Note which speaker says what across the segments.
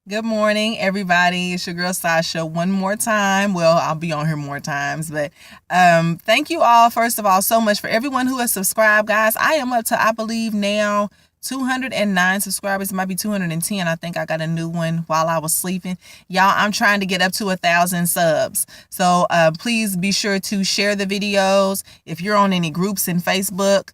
Speaker 1: Good morning, everybody. It's your girl Sasha one more time. Well, I'll be on here more times, but thank you all, first of all, so much for everyone who has subscribed, guys. I am up to, I believe now, 209 subscribers. It might be 210. I think I got a new one while I was sleeping. Y'all, I'm trying to get up to 1,000 subs. So please be sure to share the videos. If you're on any groups in Facebook,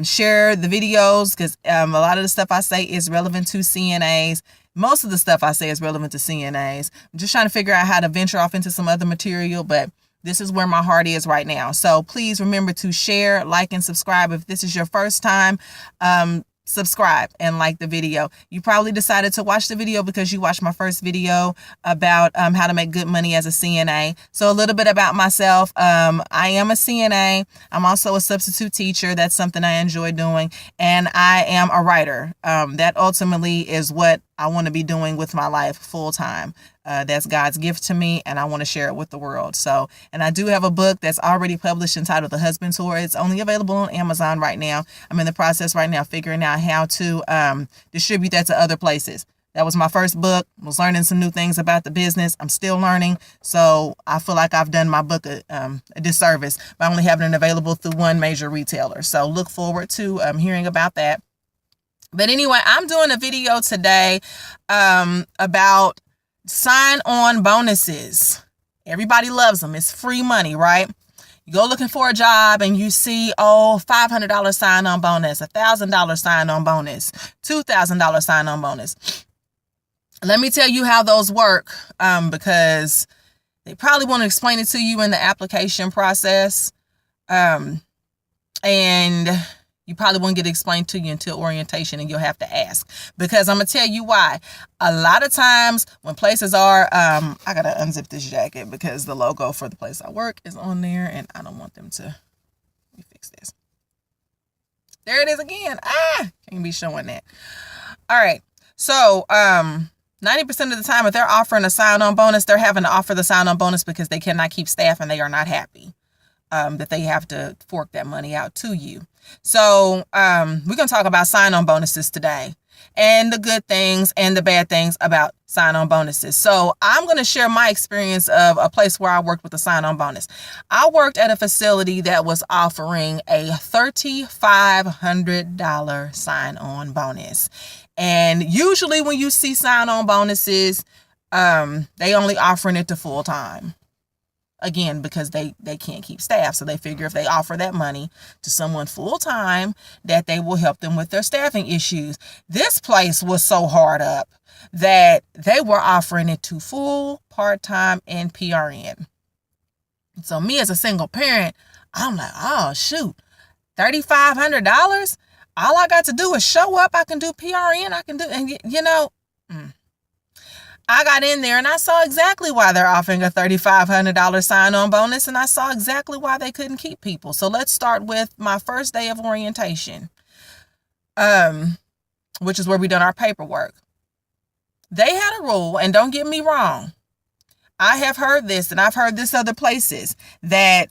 Speaker 1: share the videos, because a lot of the stuff I say is relevant to CNAs. Most of the stuff I say is relevant to CNAs. I'm just trying to figure out how to venture off into some other material, but this is where my heart is right now. So please remember to share, like, and subscribe. If this is your first time, subscribe and like the video. You probably decided to watch the video because you watched my first video about how to make good money as a CNA. So a little bit about myself. I am a CNA. I'm also a substitute teacher. That's something I enjoy doing. And I am a writer. That ultimately is what I want to be doing with my life full time. That's God's gift to me, and I want to share it with the world. So, and I do have a book that's already published entitled The Husband Tour. It's only available on Amazon right now. I'm in the process right now figuring out how to distribute that to other places. That was my first book. I was learning some new things about the business. I'm still learning. So I feel like I've done my book a disservice by only having it available through one major retailer. So look forward to hearing about that. But anyway, I'm doing a video today about sign-on bonuses. Everybody loves them. It's free money, right? You go looking for a job and you see, $500 sign-on bonus, $1,000 sign-on bonus, $2,000 sign-on bonus. Let me tell you how those work, because they probably want to explain it to you in the application process. And you probably won't get it explained to you until orientation, and you'll have to ask, because I'm going to tell you why. A lot of times when places are, I got to unzip this jacket because the logo for the place I work is on there, and I don't want them to, let me fix this. There it is again. Can't be showing that. All right. So, 90% of the time, if they're offering a sign-on bonus, they're having to offer the sign-on bonus because they cannot keep staff and they are not happy that they have to fork that money out to you. So we're going to talk about sign-on bonuses today, and the good things and the bad things about sign-on bonuses. So I'm going to share my experience of a place where I worked with a sign-on bonus. I worked at a facility that was offering a $3,500 sign-on bonus. And usually when you see sign-on bonuses, they only offering it to full-time. Again, because they can't keep staff. So they figure if they offer that money to someone full-time, that they will help them with their staffing issues. This place was so hard up that they were offering it to full, part-time, and PRN. So me as a single parent, I'm like, oh, shoot, $3,500? All I got to do is show up. I can do PRN. I can do, and I got in there and I saw exactly why they're offering a $3,500 sign-on bonus, and I saw exactly why they couldn't keep people. So let's start with my first day of orientation, which is where we done our paperwork. They had a rule, and don't get me wrong, I have heard this, and I've heard this other places, that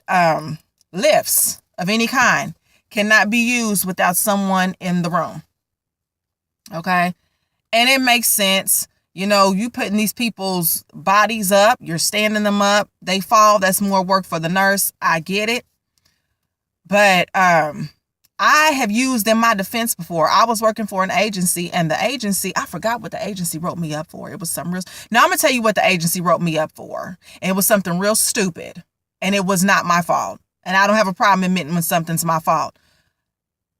Speaker 1: lifts of any kind cannot be used without someone in the room. Okay? And it makes sense. You putting these people's bodies up, you're standing them up, they fall, that's more work for the nurse. I get it. But I have used in my defense before. I was working for an agency, and the agency, I forgot what the agency wrote me up for. It was something real. Now I'm going to tell you what the agency wrote me up for. And it was something real stupid, and it was not my fault. And I don't have a problem admitting when something's my fault.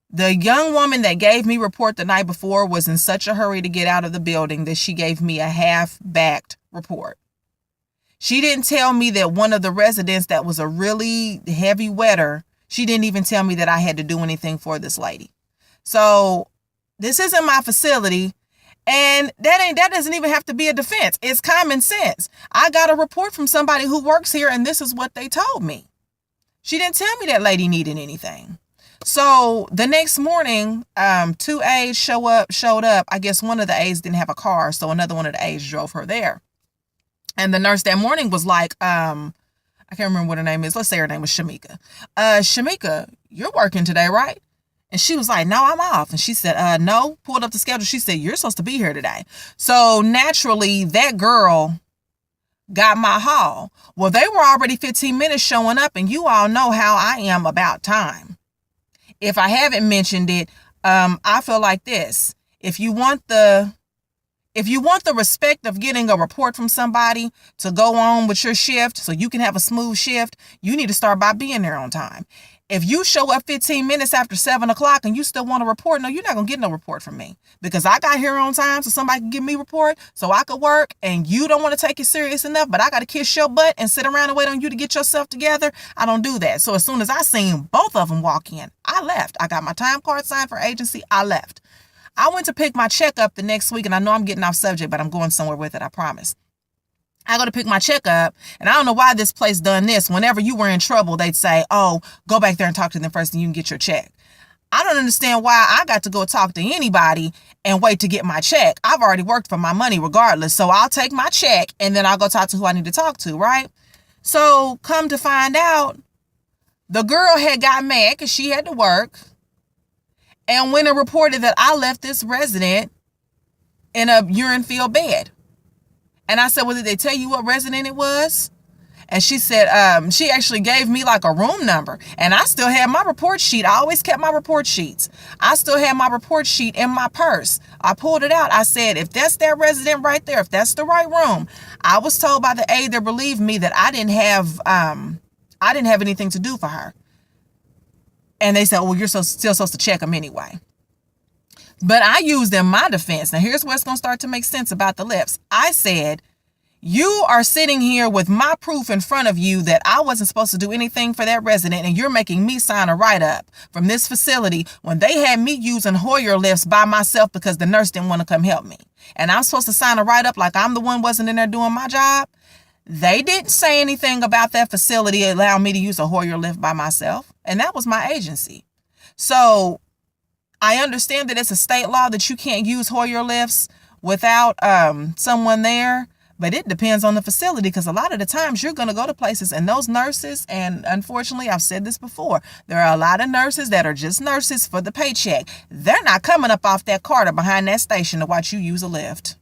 Speaker 1: The young woman that gave me report the night before was in such a hurry to get out of the building that she gave me a half-backed report. She didn't tell me that one of the residents that was a really heavy wetter, she didn't even tell me that I had to do anything for this lady. So this isn't my facility, and that doesn't even have to be a defense. It's common sense. I got a report from somebody who works here, and this is what they told me. She didn't tell me that lady needed anything. So the next morning, 2 aides showed up. I guess one of the aides didn't have a car, so another one of the aides drove her there. And the nurse that morning was like, I can't remember what her name is. Let's say her name was Shamika. Shamika, you're working today, right? And she was like, no, I'm off. And she said, no, pulled up the schedule. She said, you're supposed to be here today. So naturally, that girl got my haul. Well, they were already 15 minutes showing up, and you all know how I am about time. If I haven't mentioned it, I feel like this. If you want the respect of getting a report from somebody to go on with your shift so you can have a smooth shift, you need to start by being there on time. If you show up 15 minutes after 7 o'clock and you still want a report, no, you're not going to get no report from me, because I got here on time so somebody can give me a report so I could work, and you don't want to take it serious enough, but I got to kiss your butt and sit around and wait on you to get yourself together. I don't do that. So as soon as I seen both of them walk in, I left. I got my time card signed for agency. I left. I went to pick my check up the next week, and I know I'm getting off subject, but I'm going somewhere with it, I promise. I go to pick my check up, and I don't know why this place done this. Whenever you were in trouble, they'd say, oh, go back there and talk to them first and you can get your check. I don't understand why I got to go talk to anybody and wait to get my check. I've already worked for my money regardless. So I'll take my check and then I'll go talk to who I need to talk to, right? So come to find out, the girl had got mad because she had to work and went and reported that I left this resident in a urine-filled bed. And I said, well, did they tell you what resident it was? And she said, she actually gave me like a room number. And I still had my report sheet. I always kept my report sheets. I still had my report sheet in my purse. I pulled it out. I said, if that's that resident right there, if that's the right room. I was told by the aide that relieved me that I didn't have anything to do for her. And they said, well, you're still supposed to check them anyway. But I used in my defense. Now, here's where it's going to start to make sense about the lifts. I said, you are sitting here with my proof in front of you that I wasn't supposed to do anything for that resident, and you're making me sign a write-up from this facility when they had me using Hoyer lifts by myself because the nurse didn't want to come help me. And I'm supposed to sign a write-up like I'm the one wasn't in there doing my job. They didn't say anything about that facility allowing me to use a Hoyer lift by myself, and that was my agency. So I understand that it's a state law that you can't use Hoyer lifts without someone there, but it depends on the facility, because a lot of the times you're going to go to places and those nurses, and unfortunately I've said this before, there are a lot of nurses that are just nurses for the paycheck. They're not coming up off that cart or behind that station to watch you use a lift.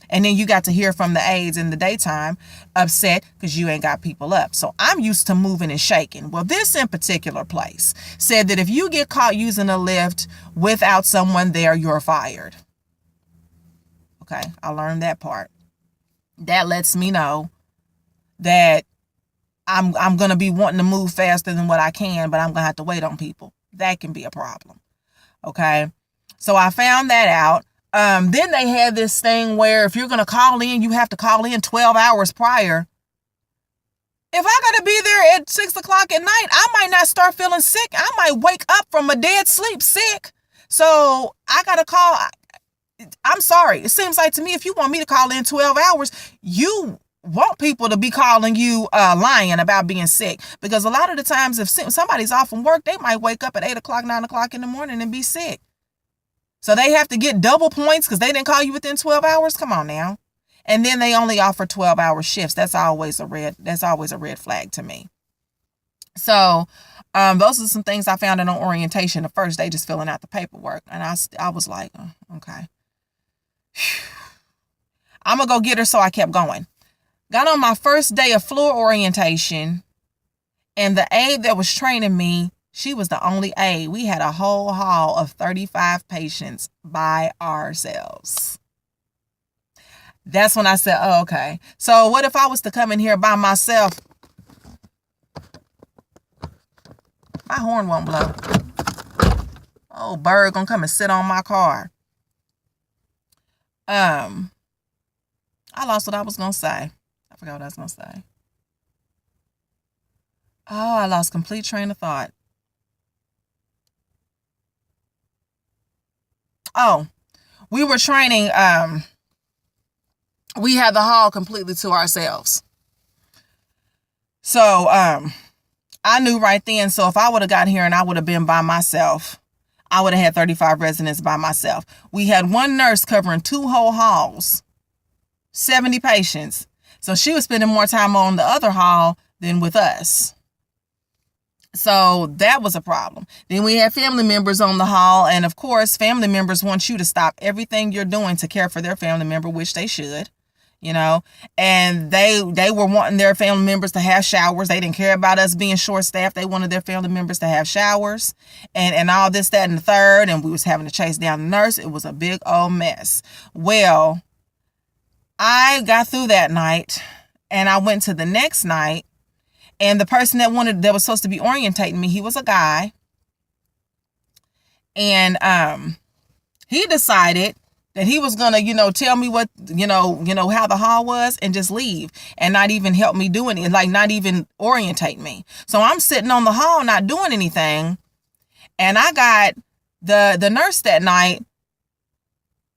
Speaker 1: And then you got to hear from the aides in the daytime upset because you ain't got people up. So I'm used to moving and shaking. Well, this in particular place said that if you get caught using a lift without someone there, you're fired. Okay, I learned that part. That lets me know that I'm going to be wanting to move faster than what I can, but I'm going to have to wait on people. That can be a problem. Okay, so I found that out. Then they had this thing where if you're going to call in, you have to call in 12 hours prior. If I got to be there at 6 o'clock at night, I might not start feeling sick. I might wake up from a dead sleep sick. So I got to call. I'm sorry. It seems like to me, if you want me to call in 12 hours, you want people to be calling you lying about being sick. Because a lot of the times if somebody's off from work, they might wake up at 8 o'clock, 9 o'clock in the morning and be sick. So they have to get double points because they didn't call you within 12 hours. Come on now. And then they only offer 12-hour shifts. That's always a red flag to me. So those are some things I found in on orientation. The first day, just filling out the paperwork. And I was like, oh, okay. I'm going to go get her. So I kept going. Got on my first day of floor orientation. And the aide that was training me, she was the only aide. We had a whole hall of 35 patients by ourselves. That's when I said, oh, okay. So what if I was to come in here by myself? My horn won't blow. Oh, bird gonna come and sit on my car. I lost what I was gonna say. I forgot what I was gonna say. Oh, I lost complete train of thought. Oh, we were training, we had the hall completely to ourselves. So, I knew right then. So if I would have got here and I would have been by myself, I would have had 35 residents by myself. We had one nurse covering 2 whole halls, 70 patients. So she was spending more time on the other hall than with us. So that was a problem. Then we had family members on the hall. And of course, family members want you to stop everything you're doing to care for their family member, which they should, you know. And they were wanting their family members to have showers. They didn't care about us being short staffed. They wanted their family members to have showers and all this, that, and the third. And we was having to chase down the nurse. It was a big old mess. Well, I got through that night and I went to the next night. And the person that was supposed to be orientating me, he was a guy. And he decided that he was gonna, tell me what, how the hall was and just leave and not even help me do anything, like not even orientate me. So I'm sitting on the hall not doing anything. And I got the nurse that night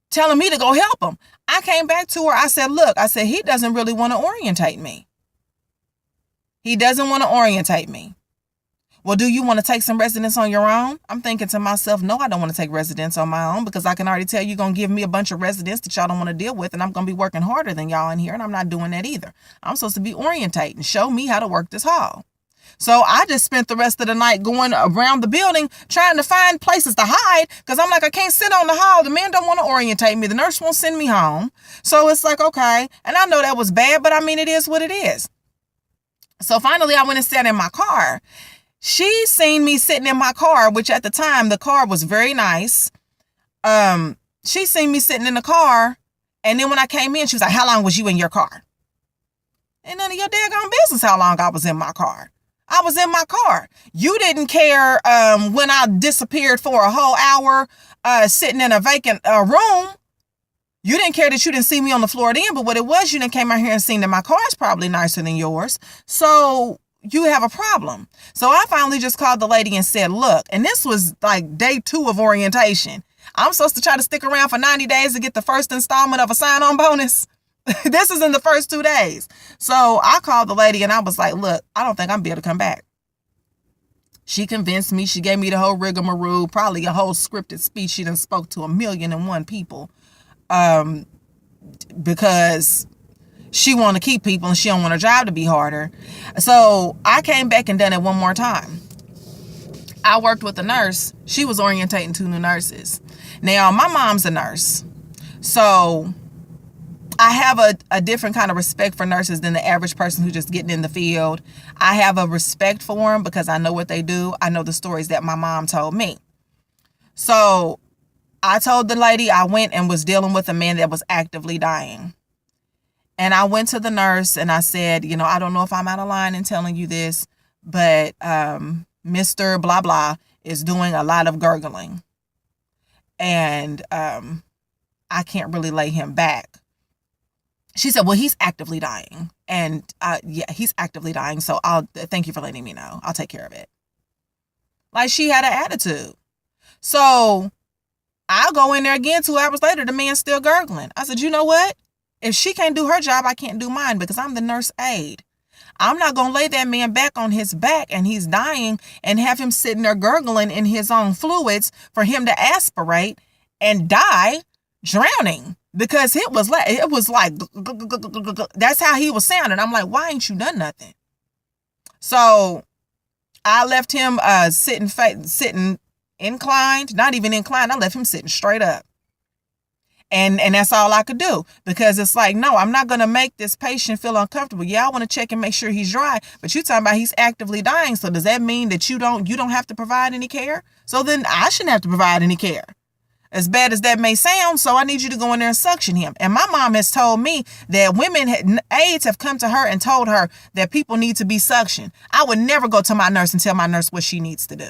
Speaker 1: telling me to go help him. I came back to her. I said, look, he doesn't really want to orientate me. He doesn't want to orientate me. Well, do you want to take some residence on your own? I'm thinking to myself, no, I don't want to take residence on my own because I can already tell you're going to give me a bunch of residents that y'all don't want to deal with, and I'm going to be working harder than y'all in here, and I'm not doing that either. I'm supposed to be orientating, show me how to work this hall. So I just spent the rest of the night going around the building trying to find places to hide because I'm like, I can't sit on the hall. The man don't want to orientate me. The nurse won't send me home. So it's like, okay. And I know that was bad, but I mean, it is what it is. So finally, I went and sat in my car. She seen me sitting in my car, which at the time, the car was very nice. She seen me sitting in the car. And then when I came in, she was like, how long was you in your car? Ain't none of your daggone business how long I was in my car. I was in my car. You didn't care when I disappeared for a whole hour sitting in a vacant room. You didn't care that you didn't see me on the floor then, but what it was, you didn't came out here and seen that my car is probably nicer than yours. So you have a problem. So I finally just called the lady and said, look, and this was like day 2 of orientation. I'm supposed to try to stick around for 90 days to get the first installment of a sign-on bonus. This is in the first 2 days. So I called the lady and I was like, look, I don't think I'm be able to come back. She convinced me. She gave me the whole rigmarole, probably a whole scripted speech. She done spoke to 1,000,001 people. Because she want to keep people and she don't want her job to be harder. So I came back and done it one more time. I worked with a nurse. She was orientating 2 new nurses. Now, my mom's a nurse. So I have a different kind of respect for nurses than the average person who's just getting in the field. I have a respect for them because I know what they do. I know the stories that my mom told me. So I told the lady I went and was dealing with a man that was actively dying. And I went to the nurse and I said, I don't know if I'm out of line in telling you this, but Mr. Blah Blah is doing a lot of gurgling. And I can't really lay him back. She said, well, he's actively dying. And yeah, he's actively dying. So thank you for letting me know. I'll take care of it. Like she had an attitude. So I'll go in there again 2 hours later. The man's still gurgling. I said, you know what? If she can't do her job, I can't do mine because I'm the nurse aide. I'm not going to lay that man back on his back and he's dying and have him sitting there gurgling in his own fluids for him to aspirate and die drowning because it was like that's how he was sounding. I'm like, why ain't you done nothing? So I left him sitting inclined, not even inclined. I left him sitting straight up. And that's all I could do because it's like, no, I'm not going to make this patient feel uncomfortable. Yeah, I want to check and make sure he's dry, but you talking about he's actively dying. So does that mean that you don't have to provide any care? So then I shouldn't have to provide any care. As bad as that may sound, so I need you to go in there and suction him. And my mom has told me that aides have come to her and told her that people need to be suctioned. I would never go to my nurse and tell my nurse what she needs to do.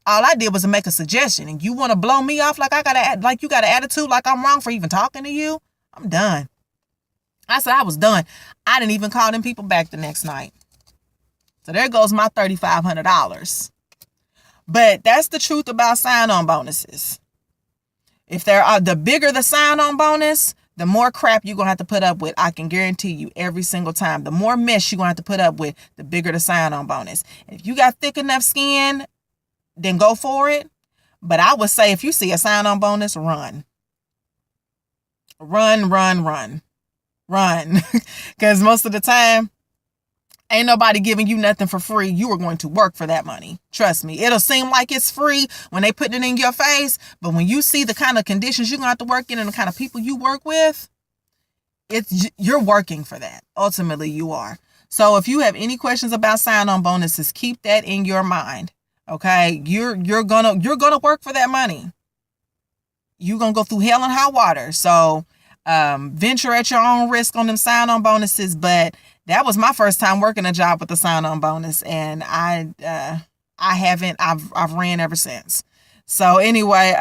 Speaker 1: All I did was make a suggestion. And you want to blow me off like you got an attitude like I'm wrong for even talking to you? I'm done. I said I was done. I didn't even call them people back the next night. So there goes my $3,500. But that's the truth about sign-on bonuses. If the bigger the sign-on bonus, the more crap you're going to have to put up with. I can guarantee you every single time. The more mess you're going to have to put up with, the bigger the sign-on bonus. If you got thick enough skin, then go for it. But I would say if you see a sign-on bonus, run. Run. Because most of the time, Ain't nobody giving you nothing for free. You are going to work for that money. Trust me. It'll seem like it's free when they put it in your face, but when you see the kind of conditions you're going to have to work in and the kind of people you work with, you're working for that. Ultimately, you are. So if you have any questions about sign-on bonuses, keep that in your mind. Okay? You're gonna work for that money. You're gonna go through hell and high water. So venture at your own risk on them sign-on bonuses, but that was my first time working a job with a sign-on bonus, and I've ran ever since. So anyway,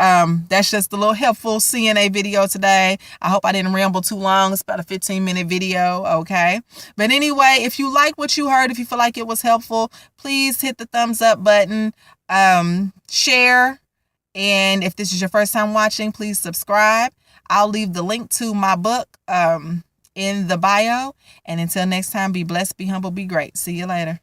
Speaker 1: that's just a little helpful CNA video today. I hope I didn't ramble too long. It's about a 15-minute video, okay? But anyway, if you like what you heard, if you feel like it was helpful, please hit the thumbs up button, share, and if this is your first time watching, please subscribe. I'll leave the link to my book in the bio. And until next time, be blessed, be humble, be great. See you later.